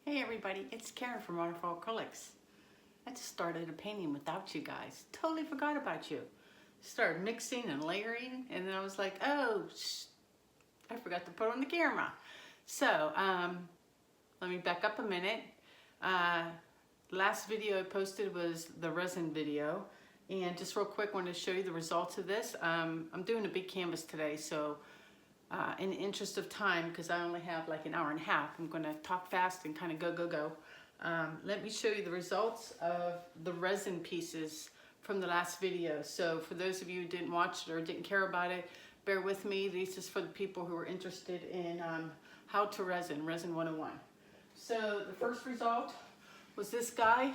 Hey everybody, it's Karen from Waterfall Acrylics. I just started a painting without you guys. Totally forgot about you. Started mixing and layering, and then I was like, oh, I forgot to put on the camera. So, let me back up a minute. Last video I posted was the resin video, and just real quick, I wanted to show you the results of this. I'm doing a big canvas today, so in the interest of time, because I only have like an hour and a half, I'm going to talk fast and kind of go. Let me show you the results of the resin pieces from the last video. So for those of you who didn't watch it or didn't care about it, bear with me. This is for the people who are interested in how to resin 101. So the first result was this guy,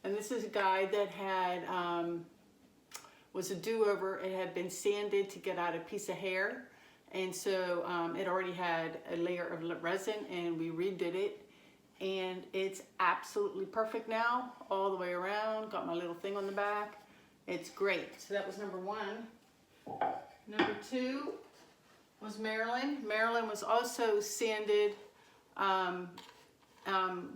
and this is a guy that had was a do-over. It had been sanded to get out a piece of hair. And so it already had a layer of resin, and we redid it, and it's absolutely perfect now, all the way around. Got my little thing on the back. It's great. So that was number one. Number two was Marilyn. Marilyn was also sanded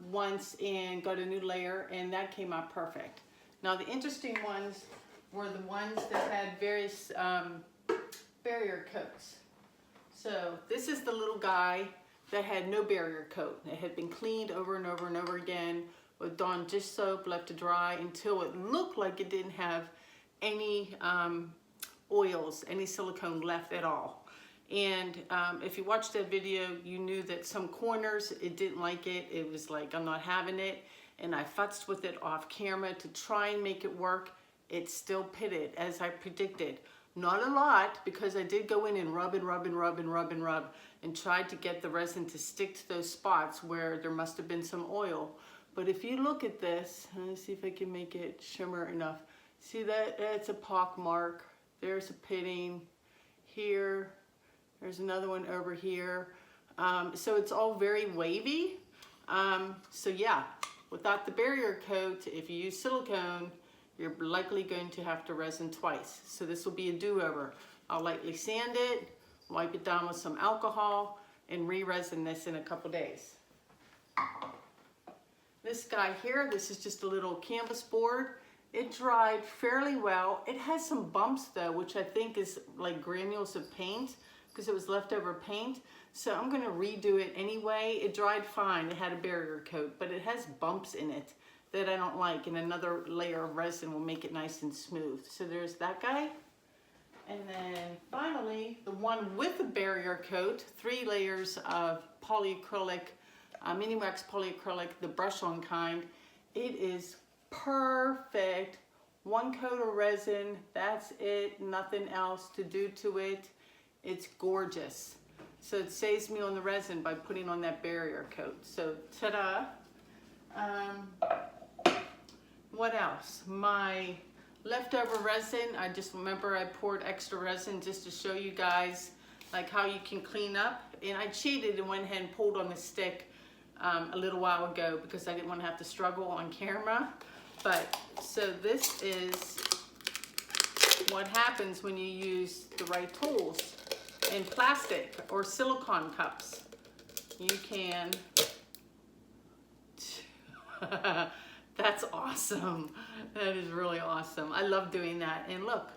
once and got a new layer, and that came out perfect. Now the interesting ones were the ones that had various barrier coats. So this is the little guy that had no barrier coat. It had been cleaned over and over and over again with Dawn dish soap, left to dry until it looked like it didn't have any oils, any silicone left at all. And if you watched that video, you knew that some corners, it didn't like it. It was like, I'm not having it. And I futzed with it off camera to try and make it work. It still pitted as I predicted. Not a lot, because I did go in and rub and tried to get the resin to stick to those spots where there must have been some oil. But if you look at this, let me see if I can make it shimmer enough. See that? It's a pock mark. There's a pitting here. There's another one over here. So it's all very wavy. So yeah, without the barrier coat, if you use silicone, you're likely going to have to resin twice. So this will be a do-over. I'll lightly sand it, wipe it down with some alcohol, and re-resin this in a couple days. This guy here, this is just a little canvas board. It dried fairly well. It has some bumps though, which I think is like granules of paint, because it was leftover paint. So I'm gonna redo it anyway. It dried fine, it had a barrier coat, but it has bumps in it that I don't like, and another layer of resin will make it nice and smooth. So there's that guy. And then finally, the one with the barrier coat, 3 layers of polyacrylic, mini wax polyacrylic, the brush-on kind. It is perfect. 1 coat of resin, that's it, nothing else to do to it. It's gorgeous. So it saves me on the resin by putting on that barrier coat. So ta-da. What else? My leftover resin, I just remember I poured extra resin just to show you guys like how you can clean up. And I cheated and went ahead and pulled on the stick a little while ago because I didn't want to have to struggle on camera. But so this is what happens when you use the right tools. In plastic or silicone cups, you can that's awesome. That is really awesome. I love doing that. And look,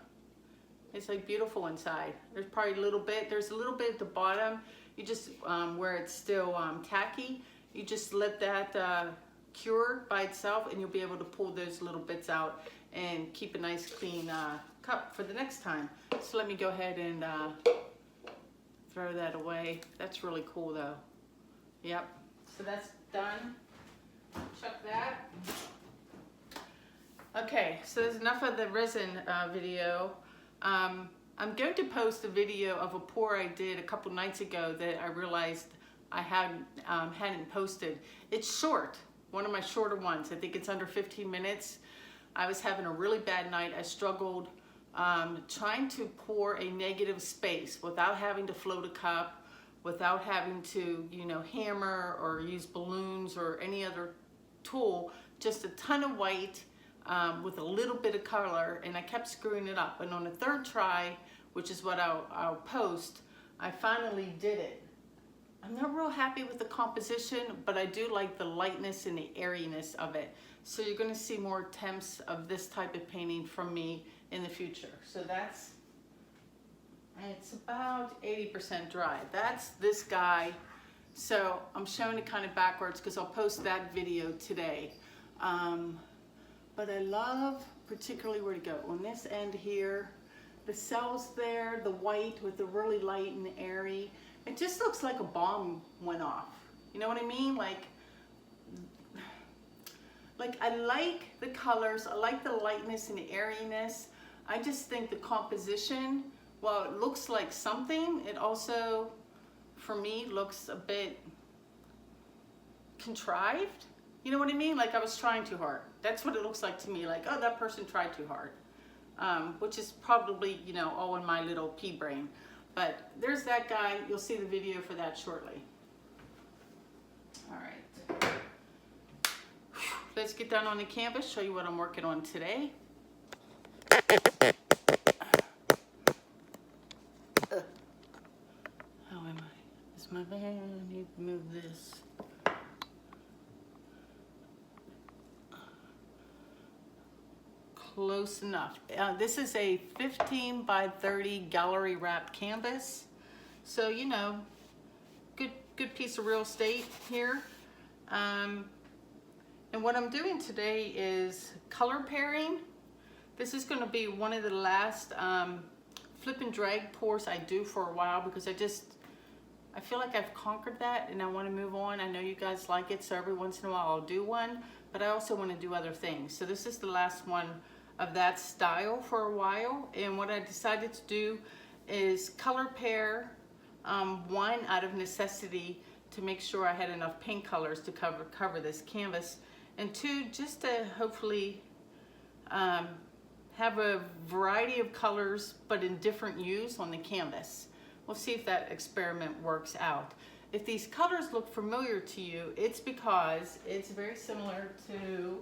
it's like beautiful inside. There's probably a little bit, there's a little bit at the bottom. You just, where it's still tacky, you just let that cure by itself, and you'll be able to pull those little bits out and keep a nice clean cup for the next time. So let me go ahead and throw that away. That's really cool though. Yep, so that's done. Chuck that. Okay, so there's enough of the resin video. I'm going to post a video of a pour I did a couple nights ago that I realized I hadn't posted. It's short, one of my shorter ones. I think it's under 15 minutes. I was having a really bad night. I struggled trying to pour a negative space without having to float a cup, without having to, you know, hammer or use balloons or any other tool, just a ton of white with a little bit of color, and I kept screwing it up. And on the 3rd try, which is what I'll post, I finally did it. I'm not real happy with the composition, but I do like the lightness and the airiness of it. So you're going to see more attempts of this type of painting from me in the future. So that's, it's about 80% dry. That's this guy. So I'm showing it kind of backwards because I'll post that video today. But I love particularly where to go. On this end here, the cells there, the white with the really light and airy. It just looks like a bomb went off. You know what I mean? Like I like the colors, I like the lightness and the airiness. I just think the composition, while it looks like something, it also, for me, looks a bit contrived. You know what I mean? Like I was trying too hard. That's what it looks like to me. Like, oh, that person tried too hard. Which is probably, you know, all in my little pea brain. But there's that guy. You'll see the video for that shortly. All right. Let's get down on the canvas, show you what I'm working on today. How am I? Is my van? I need to move this. Close enough. This is a 15 by 30 gallery wrap canvas. So, you know, good piece of real estate here. And what I'm doing today is color pairing. This is going to be one of the last flip and drag pours I do for a while because I feel like I've conquered that and I want to move on. I know you guys like it, so every once in a while I'll do one, but I also want to do other things. So this is the last one of that style for a while, and what I decided to do is color pair, one, out of necessity to make sure I had enough paint colors to cover this canvas, and two, just to hopefully have a variety of colors but in different hues on the canvas. We'll see if that experiment works out. If these colors look familiar to you, it's because it's very similar to,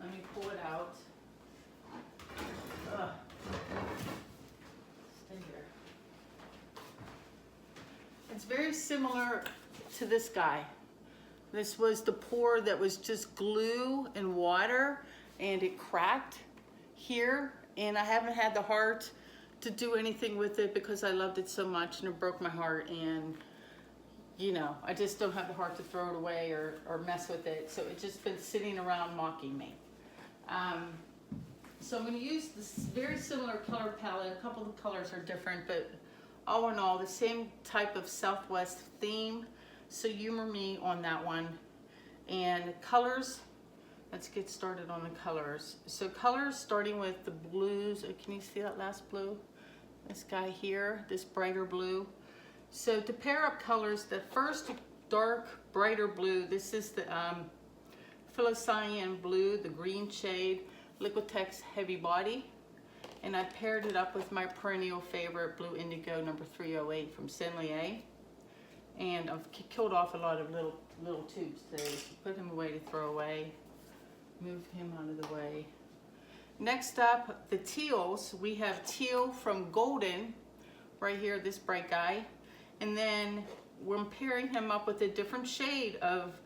let me pull it out. Stay here. It's very similar to this guy. This was the pour that was just glue and water, and it cracked here, and I haven't had the heart to do anything with it because I loved it so much and it broke my heart, and you know, I just don't have the heart to throw it away or mess with it, so it's just been sitting around mocking me. So I'm going to use this very similar color palette. A couple of the colors are different, but all in all, the same type of Southwest theme. So humor me on that one. And colors, let's get started on the colors. So colors, starting with the blues. Can you see that last blue? This guy here, this brighter blue. So to pair up colors, the first dark, brighter blue, this is the Philocyan blue, the green shade. Liquitex Heavy Body, and I paired it up with my perennial favorite Blue Indigo number 308 from Senlier, and I've killed off a lot of little tubes today. Put him away to throw away, move him out of the way. Next up, the teals. We have teal from Golden right here, this bright guy, and then we're pairing him up with a different shade of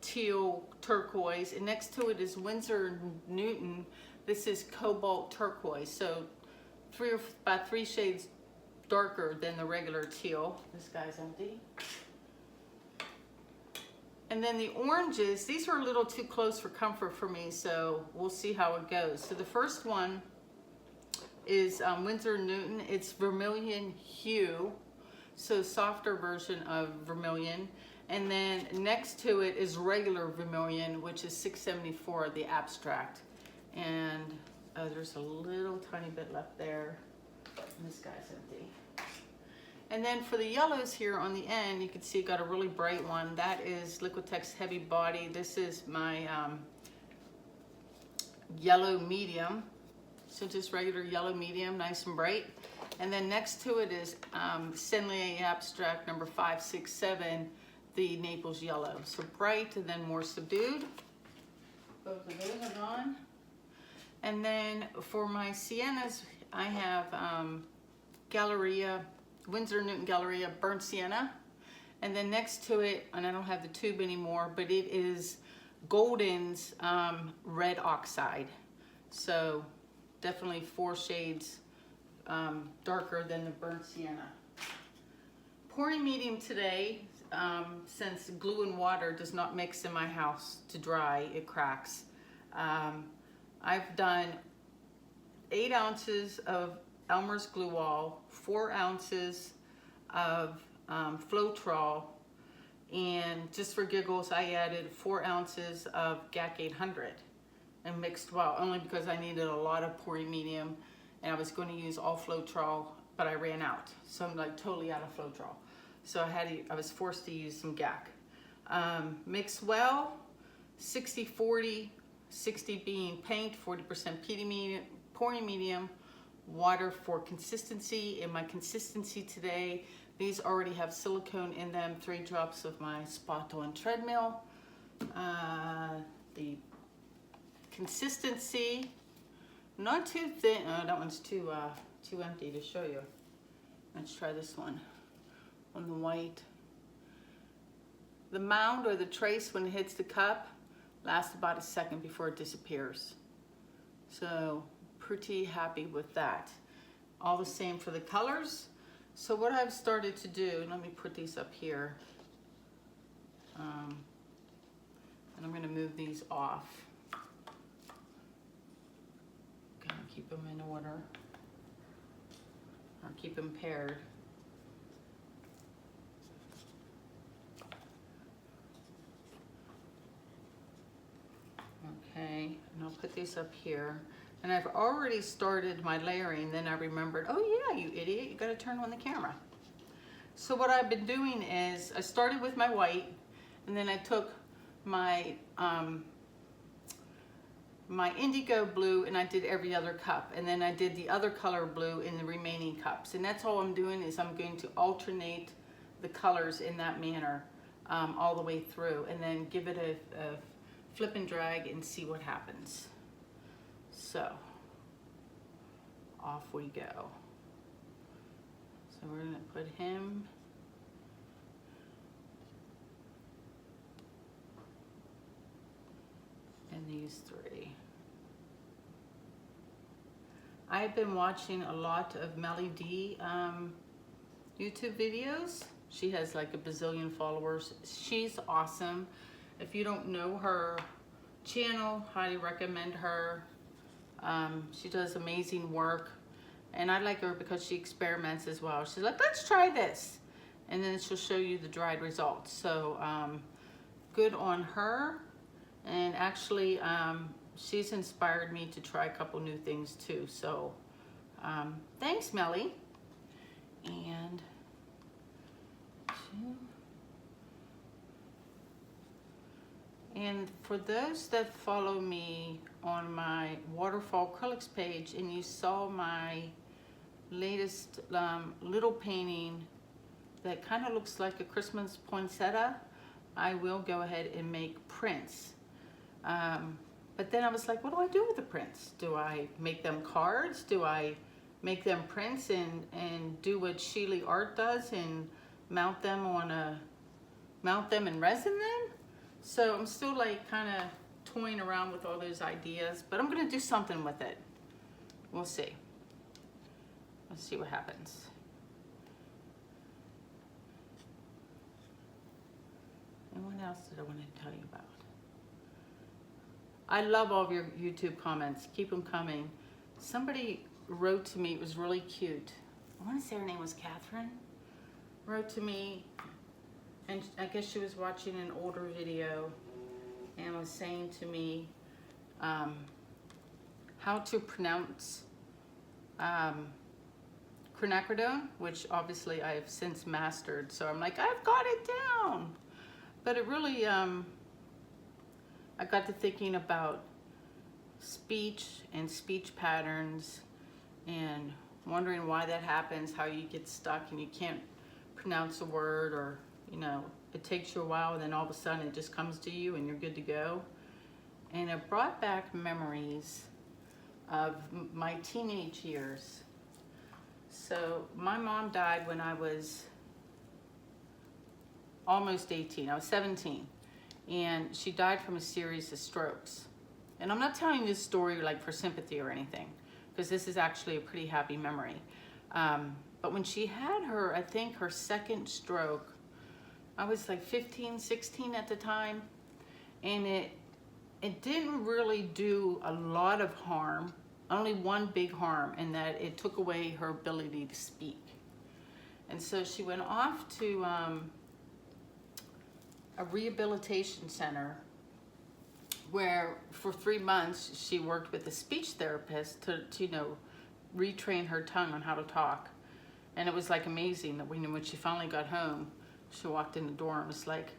teal turquoise, and next to it is Winsor Newton. This is cobalt turquoise, so about three shades darker than the regular teal. This guy's empty. And then the oranges, these are a little too close for comfort for me, so we'll see how it goes. So the first one is Winsor Newton. It's vermilion hue, so softer version of vermilion. And then next to it is regular vermilion, which is 674, the abstract. And there's a little tiny bit left there. And this guy's empty. And then for the yellows here on the end, you can see got a really bright one. That is Liquitex Heavy Body. This is my yellow medium. So just regular yellow medium, nice and bright. And then next to it is Senlier Abstract number 567. The Naples yellow, so bright and then more subdued. Both of those are gone. And then for my siennas, I have Galleria, Winsor Newton Galleria Burnt Sienna. And then next to it, and I don't have the tube anymore, but it is Golden's red oxide. So definitely 4 shades darker than the burnt sienna. Pouring medium today, since glue and water does not mix in my house to dry, it cracks. I've done 8 ounces of Elmer's glue all, 4 ounces of Floetrol, and just for giggles I added 4 ounces of GAC 800 and mixed well, only because I needed a lot of pouring medium and I was going to use all Floetrol, but I ran out, so I'm like totally out of Floetrol, so I was forced to use some GAC. Mix well, 60-40, 60 being paint, 40% pouring medium, water for consistency. In my consistency today, these already have silicone in them, 3 drops of my Spot On treadmill. The consistency, not too thin. Oh, that one's too empty to show you. Let's try this one on the white. The mound or the trace when it hits the cup lasts about a second before it disappears. So pretty happy with that. All the same for the colors. So what I've started to do, let me put these up here. And I'm gonna move these off. Gonna keep them in order, or keep them paired. Okay, and I'll put these up here. And I've already started my layering, then I remembered, oh yeah, you idiot, you gotta turn on the camera. So what I've been doing is, I started with my white, and then I took my my indigo blue and I did every other cup, and then I did the other color blue in the remaining cups. And that's all I'm doing, is I'm going to alternate the colors in that manner all the way through, and then give it a flip and drag and see what happens. So off we go. So we're gonna put him and these 3. I've been watching a lot of Melly D YouTube videos. She has like a bazillion followers. She's awesome. If you don't know her channel, highly recommend her. She does amazing work, and I like her because she experiments as well. She's like, let's try this, and then she'll show you the dried results. So good on her. And actually she's inspired me to try a couple new things too. So thanks, Melly. And 2. And for those that follow me on my waterfall acrylics page, and you saw my latest little painting that kind of looks like a Christmas poinsettia, I will go ahead and make prints. But then I was like, what do I do with the prints? Do I make them cards? Do I make them prints and do what Sheely Art does and mount them in resin then? So I'm still like kind of toying around with all those ideas, but I'm gonna do something with it. We'll see. Let's see what happens. And what else did I want to tell you about? I love all of your YouTube comments. Keep them coming. Somebody wrote to me, it was really cute. I want to say her name was Catherine. Wrote to me, and I guess she was watching an older video and was saying to me how to pronounce quinacridone, which obviously I have since mastered. So I'm like, I've got it down. But it really, I got to thinking about speech and speech patterns and wondering why that happens, how you get stuck and you can't pronounce a word, or, you know, it takes you a while and then all of a sudden it just comes to you and you're good to go. And it brought back memories of my teenage years. So my mom died when I was almost 18. I was 17. And she died from a series of strokes. And I'm not telling this story like for sympathy or anything, because this is actually a pretty happy memory. But when she had her, I think her second stroke, I was like 15, 16 at the time. And it didn't really do a lot of harm, only one big harm, in that it took away her ability to speak. And so she went off to a rehabilitation center where for 3 months she worked with a speech therapist to you know, retrain her tongue on how to talk. And it was like amazing that when she finally got home, she walked in the door and was like,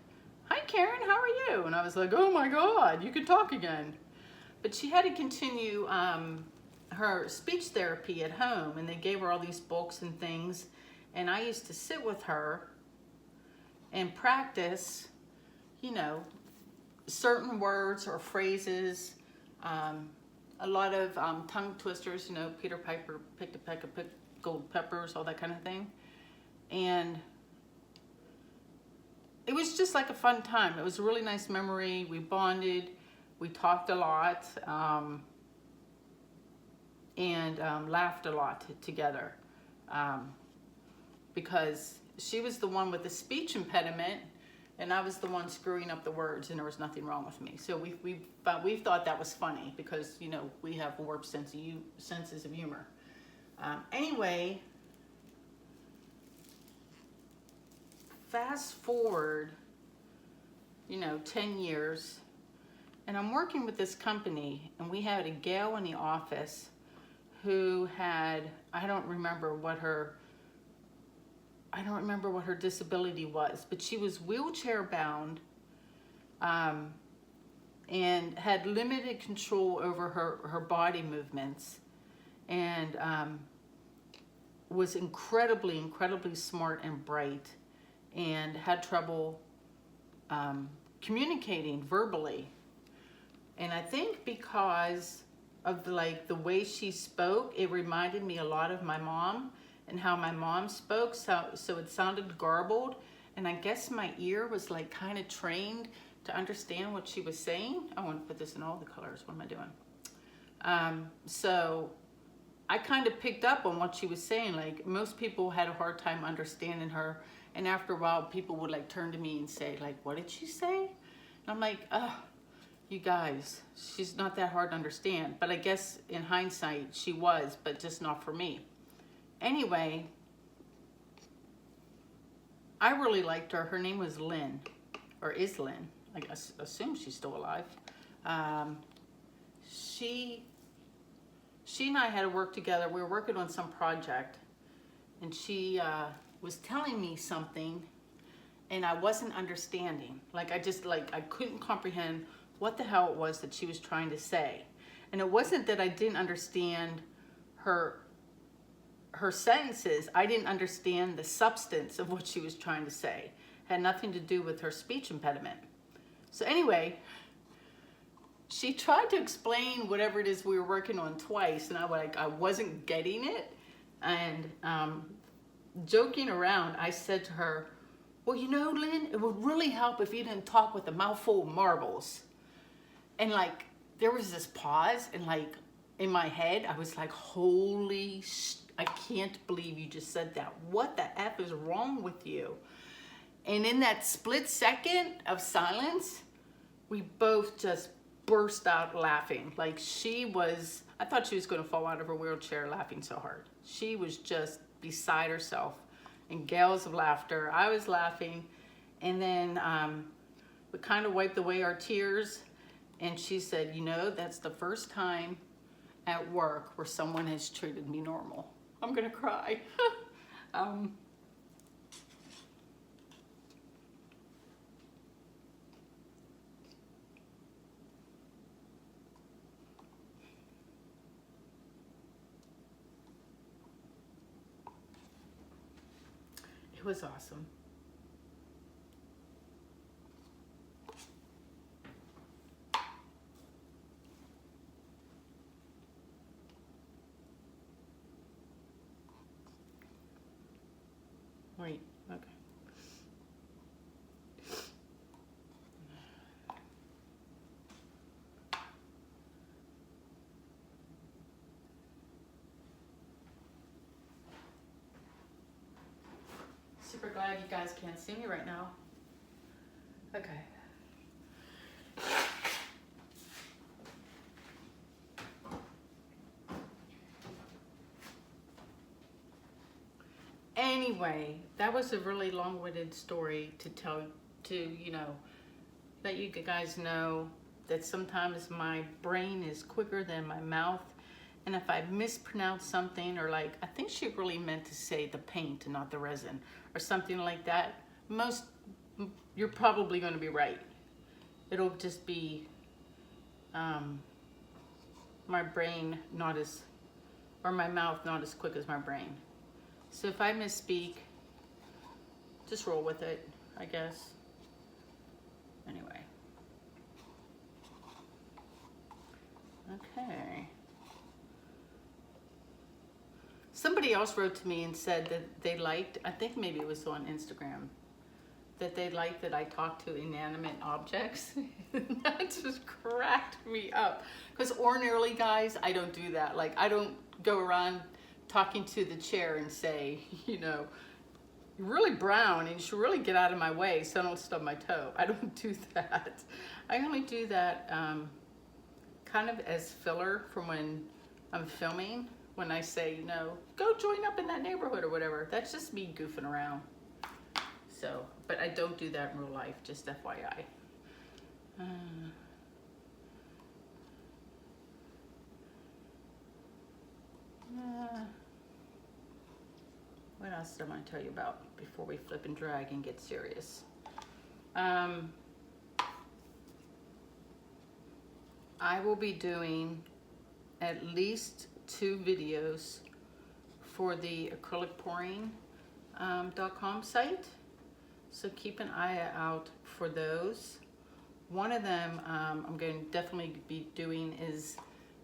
"Hi Karen, how are you?" And I was like, "Oh my God, you can talk again." But she had to continue her speech therapy at home, and they gave her all these books and things. And I used to sit with her and practice, you know, certain words or phrases, a lot of tongue twisters, you know, Peter Piper picked a peck of gold peppers, all that kind of thing. And it was just like a fun time. It was a really nice memory. We bonded, we talked a lot, and laughed a lot together, because she was the one with the speech impediment, and I was the one screwing up the words, and there was nothing wrong with me. So we thought that was funny because, you know, we have warped senses of humor. Anyway, fast forward, you know, 10 years, and I'm working with this company, and we had a gal in the office who had, I don't remember what her disability was, but she was wheelchair bound, and had limited control over her body movements, and was incredibly smart and bright, and had trouble communicating verbally. And I think because of the way she spoke, it reminded me a lot of my mom and how my mom spoke, so it sounded garbled, and I guess my ear was like kind of trained to understand what she was saying. I want to put this in all the colors. What am I doing? So I kind of picked up on what she was saying. Like, most people had a hard time understanding her, and after a while people would like turn to me and say like, "What did she say?" And I'm like, you guys, she's not that hard to understand. But I guess in hindsight she was, but just not for me. Anyway, I really liked her. Her name was Lynn, or is Lynn. I assume she's still alive. She and I had to work together. We were working on some project, and she was telling me something, and I wasn't understanding. Like, I couldn't comprehend what the hell it was that she was trying to say. And it wasn't that I didn't understand her sentences. I didn't understand the substance of what she was trying to say. It had nothing to do with her speech impediment. So anyway, she tried to explain whatever it is we were working on twice, and I wasn't getting it. And joking around, I said to her, "Well, you know, Lynn, it would really help if you didn't talk with a mouthful of marbles." And like, there was this pause, and like, in my head, I was like, holy I can't believe you just said that. What the F is wrong with you? And in that split second of silence, we both just burst out laughing. Like, I thought she was going to fall out of her wheelchair laughing so hard. She was just beside herself in gales of laughter. I was laughing, and then we kind of wiped away our tears, and she said, "You know, that's the first time at work where someone has treated me normal." I'm gonna cry. It was awesome. Wait, okay. glad you guys can't see me right now. Okay. Anyway, that was a really long-winded story to tell, you know, let you guys know that sometimes my brain is quicker than my mouth. And if I mispronounce something, or like, I think she really meant to say the paint and not the resin, or something like that, you're probably going to be right. It'll just be my brain not as, or my mouth not as quick as my brain. So if I misspeak, just roll with it, I guess. Anyway. Okay. Somebody else wrote to me and said that they liked, I think maybe it was on Instagram, that they liked that I talked to inanimate objects. That just cracked me up. Because ordinarily, guys, I don't do that. Like, I don't go around talking to the chair and say, you know, you're really brown and you should really get out of my way so I don't stub my toe. I don't do that. I only do that kind of as filler for when I'm filming, when I say, you know, go join up in that neighborhood or whatever. That's just me goofing around. So, but I don't do that in real life, just FYI. What else did I want to tell you about before we flip and drag and get serious? I will be doing at least 2 videos for the acrylicpouring.com site. So keep an eye out for those. One of them I'm going to definitely be doing is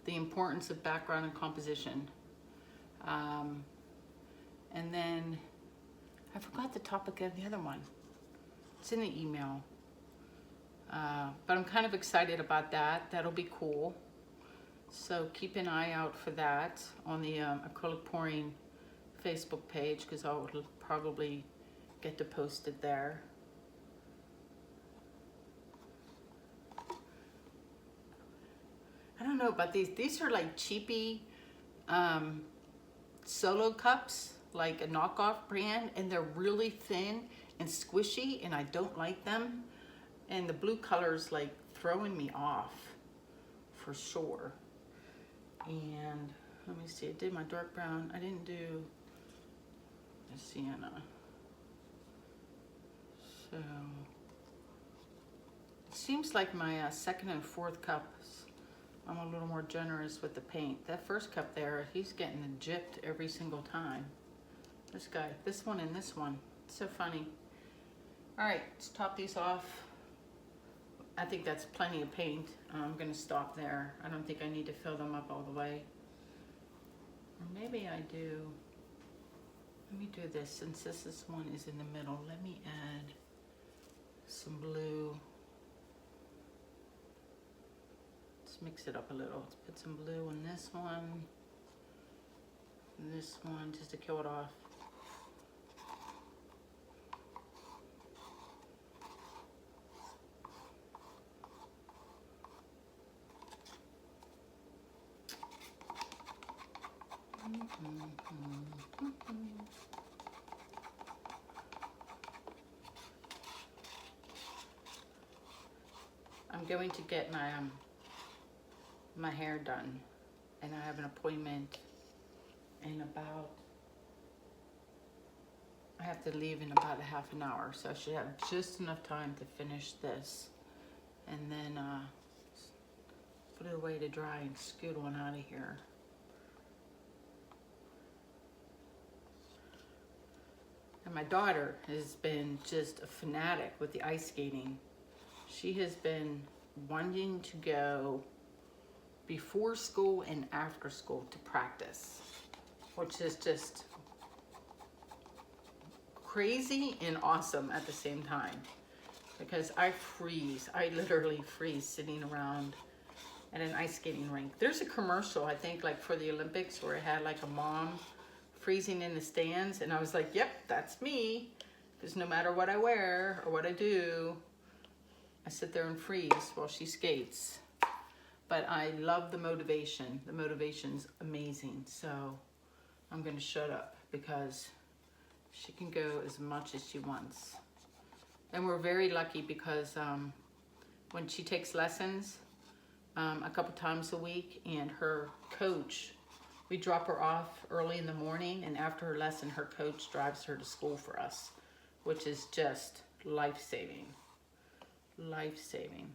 the importance of background and composition. And then I forgot the topic of the other one. It's in the email. But I'm kind of excited about that. That'll be cool. So keep an eye out for that on the acrylic pouring Facebook page, because I'll probably get to post it there. I don't know about these. These are like cheapy Solo cups, like a knockoff brand, and they're really thin and squishy, and I don't like them. And the blue color's like throwing me off for sure. And let me see, I did my dark brown. I didn't do the sienna. So it seems like my second and fourth cups, I'm a little more generous with the paint. That first cup there, he's getting gypped every single time. This guy, this one and this one. It's so funny. All right, let's top these off. I think that's plenty of paint. I'm gonna stop there. I don't think I need to fill them up all the way. Or maybe I do. Let me do this, since this one is in the middle. Let me add some blue. Let's mix it up a little. Let's put some blue in this one, and this one, just to kill it off. I'm going to get my hair done, and I have an appointment in about, I have to leave in about a half an hour, so I should have just enough time to finish this, and then put it away to dry and scoot on out of here. And my daughter has been just a fanatic with the ice skating. She has been wanting to go before school and after school to practice, which is just crazy and awesome at the same time, because I freeze. I literally freeze sitting around at an ice skating rink. There's a commercial, I think, like for the Olympics, where it had like a mom freezing in the stands, and I was like, yep, that's me. because no matter what I wear or what I do, I sit there and freeze while she skates. But I love the motivation. The motivation's amazing. So I'm gonna shut up because she can go as much as she wants. And we're very lucky because when she takes lessons a couple times a week, and her coach, we drop her off early in the morning, and after her lesson, her coach drives her to school for us, which is just life-saving. Life-saving.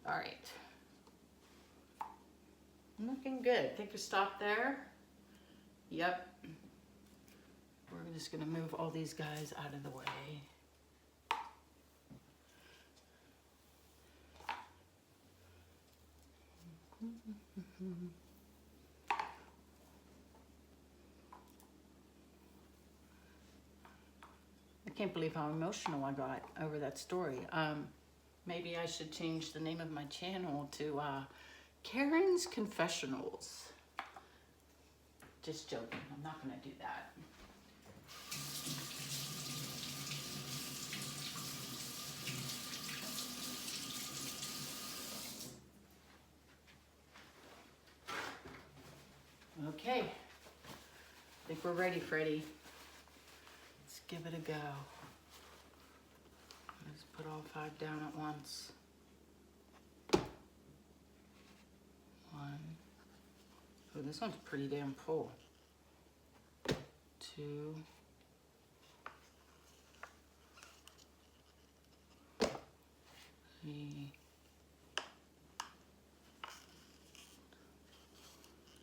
All right. Looking good. I think we stop there. Yep. We're just gonna move all these guys out of the way. I can't believe how emotional I got over that story. Maybe I should change the name of my channel to Karen's Confessionals. Just joking, I'm not gonna do that. Okay, I think we're ready, Freddie. Let's give it a go. Let's put all 5 down at once. 1. Oh, this one's pretty damn full. 2. 3.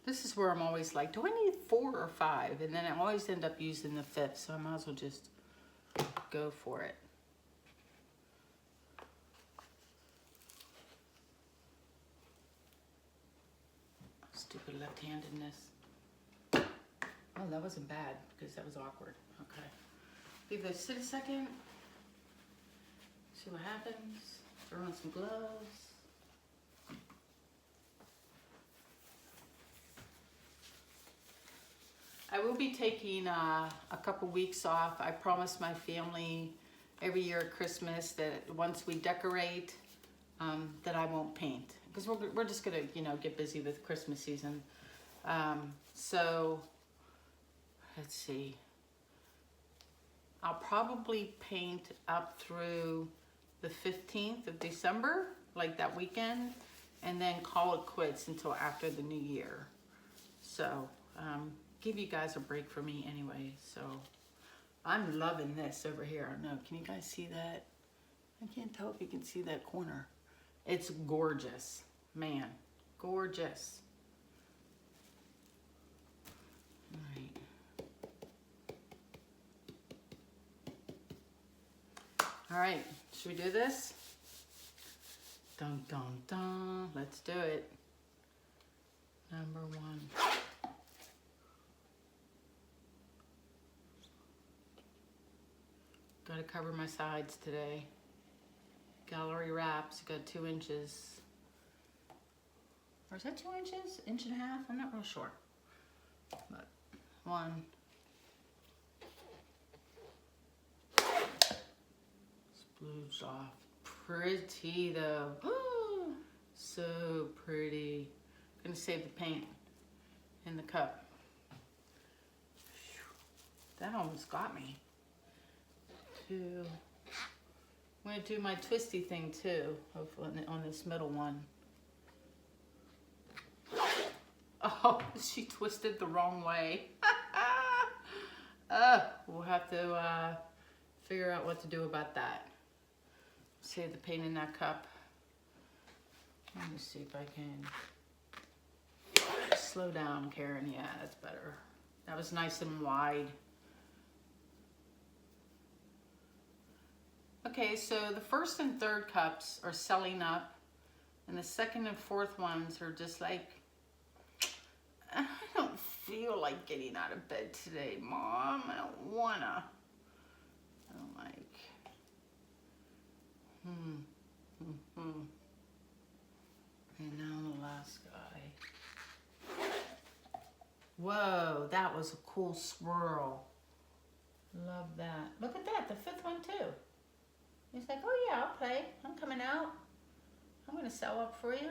This is where I'm always like, do I need 4 or 5? And then I always end up using the 5th, so I might as well just go for it. Stupid left-handedness. Oh, that wasn't bad because that was awkward. Okay. Leave those sit a second. See what happens. Throw on some gloves. I will be taking a couple weeks off. I promise my family every year at Christmas that once we decorate, that I won't paint, because we're just gonna, you know, get busy with Christmas season. So let's see. I'll probably paint up through the 15th of December, like that weekend, and then call it quits until after the new year. So give you guys a break for me anyway. So I'm loving this over here. I don't know, can you guys see that? I can't tell if you can see that corner. It's gorgeous, man, gorgeous. All right. All right, should we do this? Dun, dun, dun. Let's do it. Number 1. Got to cover my sides today. Gallery wraps, got 2 inches. Or is that 2 inches? 1.5 inches? I'm not real sure. But 1. Splooged off. Pretty though. So pretty. Gonna save the paint in the cup. That almost got me. 2. I'm gonna do my twisty thing too, hopefully on this middle one. Oh, she twisted the wrong way. We'll have to figure out what to do about that. Save the paint in that cup. Let me see if I can slow down, Karen. Yeah, that's better. That was nice and wide. Okay, so the 1st and 3rd cups are selling up, and the 2nd and 4th ones are just like, I don't feel like getting out of bed today, Mom. I don't wanna. I'm like, And now the last guy. Whoa, that was a cool swirl. Love that. Look at that, the fifth one too. He's like, oh yeah, I'll play. I'm coming out. I'm gonna sew up for you.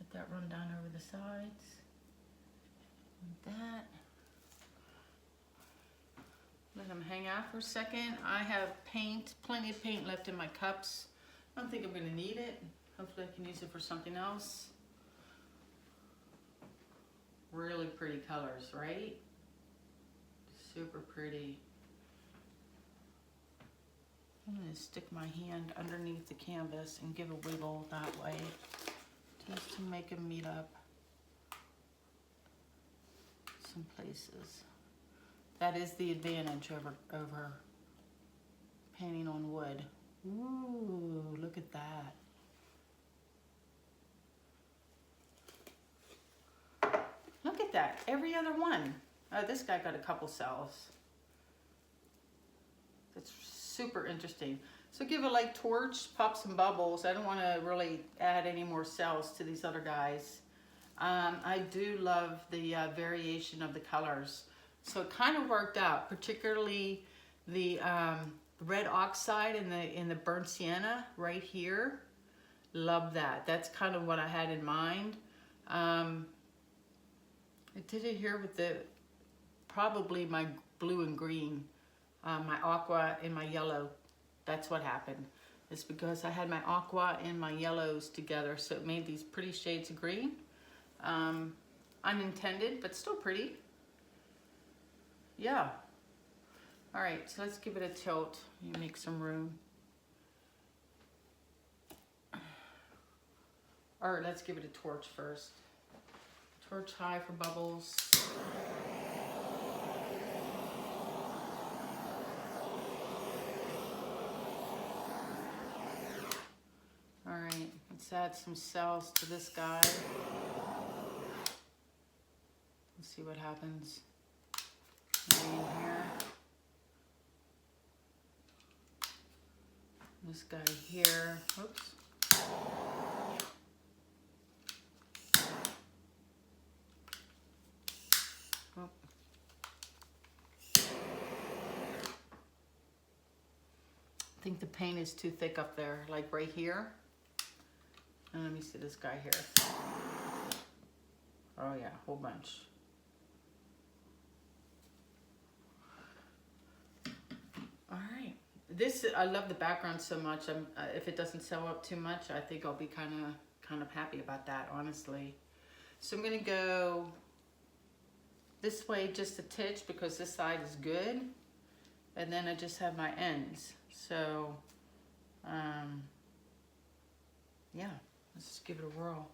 Let that run down over the sides. Like that. Let them hang out for a second. I have paint, plenty of paint left in my cups. I don't think I'm gonna need it. Hopefully I can use it for something else. Really pretty colors, right? Super pretty. I'm going to stick my hand underneath the canvas and give a wiggle that way, just to make them meet up some places. That is the advantage over painting on wood. Ooh, look at that. Look at that, every other one. Oh, this guy got a couple cells. That's super interesting. So give a light torch, pop some bubbles. I don't want to really add any more cells to these other guys. I do love the variation of the colors. So it kind of worked out, particularly the red oxide and the burnt sienna right here. Love that. That's kind of what I had in mind. I did it here with probably my blue and green, my aqua and my yellow. That's what happened. It's because I had my aqua and my yellows together, so it made these pretty shades of green. Unintended, but still pretty. Yeah. All right, so let's give it a tilt. You make some room. Or let's give it a torch first. Torch high for bubbles. All right, let's add some cells to this guy. Let's see what happens. Right in here. This guy here. Oops. Oh. I think the paint is too thick up there, like right here. And let me see this guy here. Oh yeah, whole bunch. All right. This, I love the background so much. If it doesn't sew up too much, I think I'll be kind of happy about that, honestly. So I'm gonna go this way just a titch because this side is good, and then I just have my ends. So, yeah, let's just give it a whirl.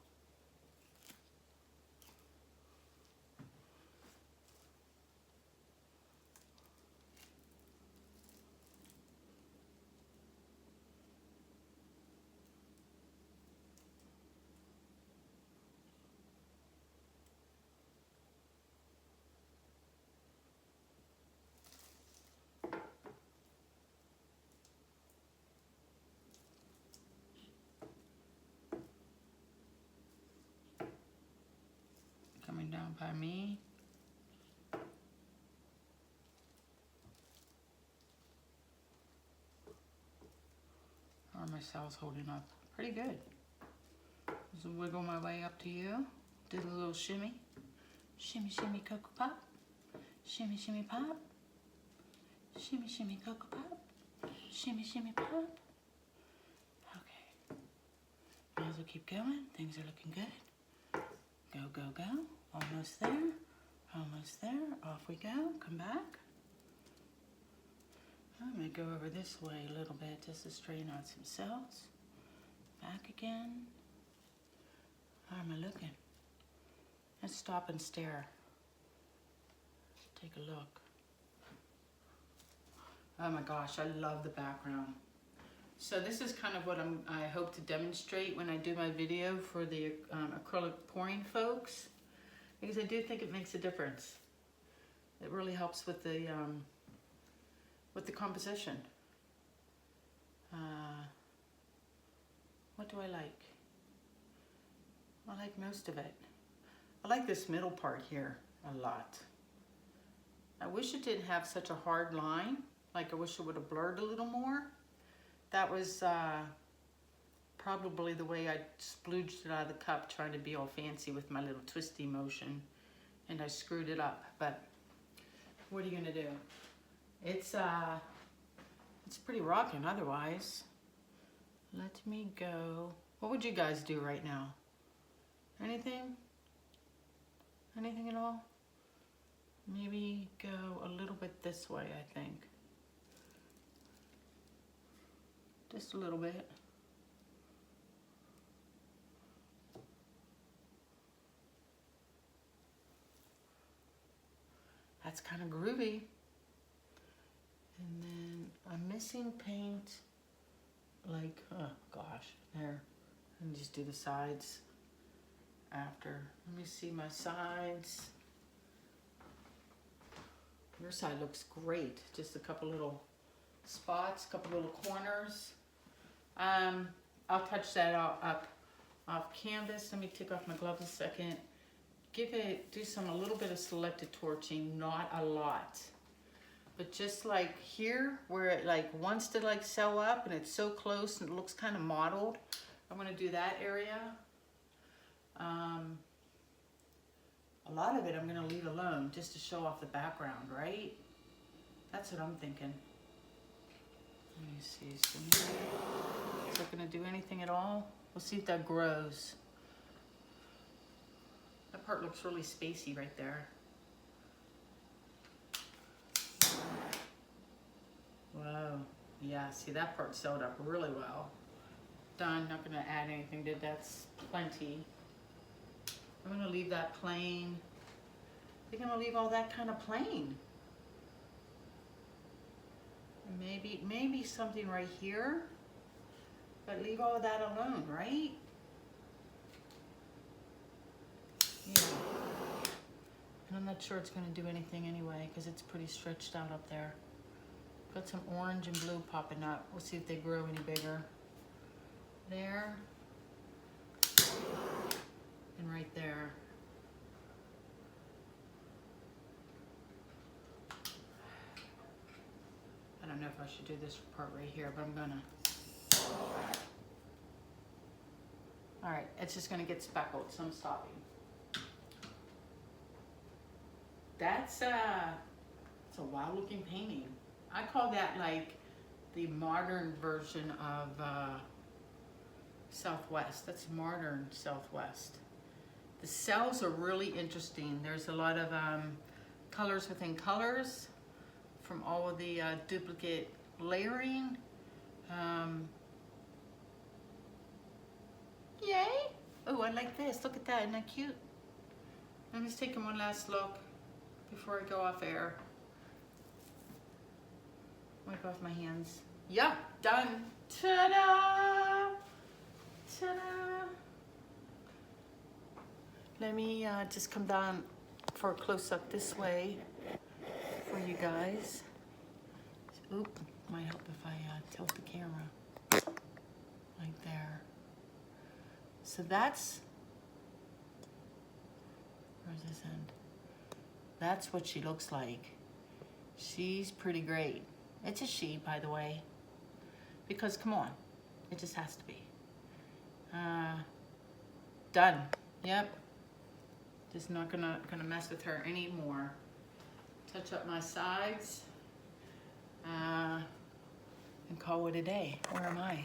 Coming down by me. How are my cells holding up? Pretty good. Just wiggle my way up to you. Did a little shimmy. Shimmy, shimmy, cocoa pop. Shimmy, shimmy, pop. Shimmy, shimmy, cocoa pop. Shimmy, shimmy, pop. Okay. Might as well keep going. Things are looking good. Go, go, go. Almost there. Almost there. Off we go. Come back. I'm going to go over this way a little bit just to straighten out some cells. Back again. How am I looking? Let's stop and stare. Take a look. Oh my gosh, I love the background. So this is kind of what I hope to demonstrate when I do my video for the acrylic pouring folks, because I do think it makes a difference. It really helps with the composition. What do I like? I like most of it. I like this middle part here a lot. I wish it didn't have such a hard line. Like I wish it would have blurred a little more. That was probably the way I splooged it out of the cup, trying to be all fancy with my little twisty motion, and I screwed it up. But what are you gonna do? It's pretty rocking otherwise. Let me go. What would you guys do right now? Anything? Anything at all? Maybe go a little bit this way, I think. Just a little bit. That's kind of groovy. And then I'm missing paint, like, oh gosh, there. And just do the sides after. Let me see my sides. Your side looks great. Just a couple little spots, a couple little corners. I'll touch that up off canvas. Let me take off my gloves a second. Do a little bit of selective torching, not a lot. But just like here, where it like wants to like sew up and it's so close and it looks kind of mottled, I'm gonna do that area. A lot of it I'm gonna leave alone just to show off the background, right? That's what I'm thinking. Let me see, so is that gonna do anything at all? We'll see if that grows. That part looks really spacey right there. Whoa, yeah, see that part sewed up really well. Done, not gonna add anything to that's plenty. I'm gonna leave that plain. I think I'm gonna leave all that kind of plain. And maybe something right here, but leave all of that alone, right? Yeah. And I'm not sure it's gonna do anything anyway, because it's pretty stretched out up there. Got some orange and blue popping up. We'll see if they grow any bigger. There. And right there. I don't know if I should do this part right here, but I'm gonna. All right, it's just gonna get speckled, so I'm stopping. It's a wild looking painting. I call that like the modern version of Southwest. That's modern Southwest. The cells are really interesting. There's a lot of colors within colors from all of the duplicate layering. Yay! Oh, I like this. Look at that. Isn't that cute? I'm just taking one last look before I go off air. Wipe off my hands. Yeah, done. Ta-da! Ta-da! Let me just come down for a close-up this way for you guys. Oop, might help if I tilt the camera. Like there. So that's, where's this end? That's what she looks like. She's pretty great. It's a she, by the way, because come on, it just has to be. Done. Yep. Just not gonna mess with her anymore. Touch up my sides, and call it a day. Where am I?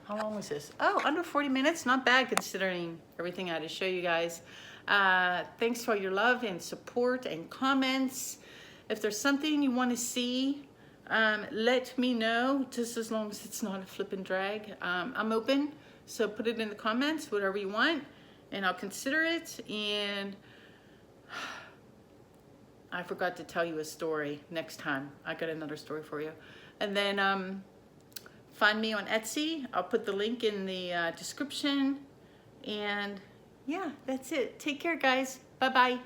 How long was this? Oh, under 40 minutes. Not bad considering everything I had to show you guys. Thanks for your love and support and comments. If there's something you want to see, let me know, just as long as it's not a flip and drag. I'm open, so put it in the comments, whatever you want, and I'll consider it. And I forgot to tell you a story next time. I got another story for you. And then find me on Etsy. I'll put the link in the description. And yeah, that's it. Take care, guys. Bye-bye.